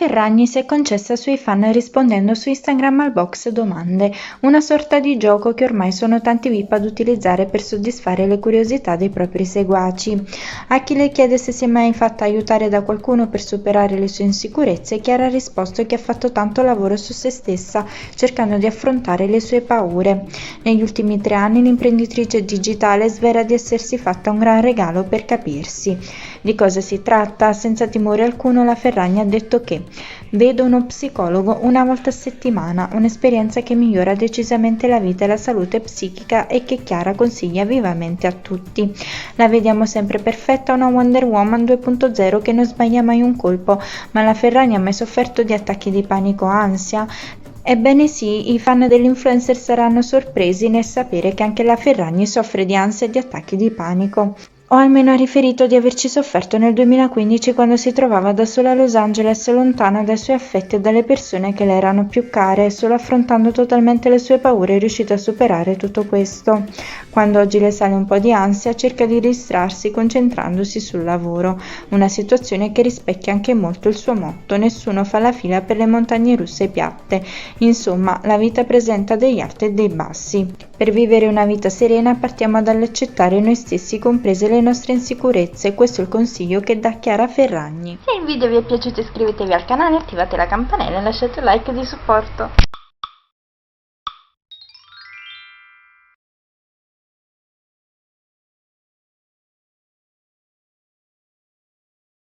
Ferragni si è concessa sui fan rispondendo su Instagram al box domande, una sorta di gioco che ormai sono tanti VIP ad utilizzare per soddisfare le curiosità dei propri seguaci. A chi le chiede se si è mai fatta aiutare da qualcuno per superare le sue insicurezze, Chiara ha risposto che ha fatto tanto lavoro su se stessa, cercando di affrontare le sue paure. Negli ultimi 3 anni l'imprenditrice digitale svela di essersi fatta un gran regalo per capirsi. Di cosa si tratta? Senza timore alcuno la Ferragni ha detto che vedo uno psicologo una volta a settimana, un'esperienza che migliora decisamente la vita e la salute psichica e che Chiara consiglia vivamente a tutti. La vediamo sempre perfetta, una Wonder Woman 2.0 che non sbaglia mai un colpo, ma la Ferragni ha mai sofferto di attacchi di panico o ansia? Ebbene sì, i fan dell'influencer saranno sorpresi nel sapere che anche la Ferragni soffre di ansia e di attacchi di panico. O almeno ha riferito di averci sofferto nel 2015 quando si trovava da sola a Los Angeles, lontana dai suoi affetti e dalle persone che le erano più care, solo affrontando totalmente le sue paure è riuscita a superare tutto questo. Quando oggi le sale un po' di ansia, cerca di distrarsi concentrandosi sul lavoro, una situazione che rispecchia anche molto il suo motto: nessuno fa la fila per le montagne russe piatte. Insomma, la vita presenta degli alti e dei bassi. Per vivere una vita serena partiamo dall'accettare noi stessi, comprese le nostre insicurezze. Questo è il consiglio che dà Chiara Ferragni. Se il video vi è piaciuto iscrivetevi al canale, attivate la campanella e lasciate un like di supporto.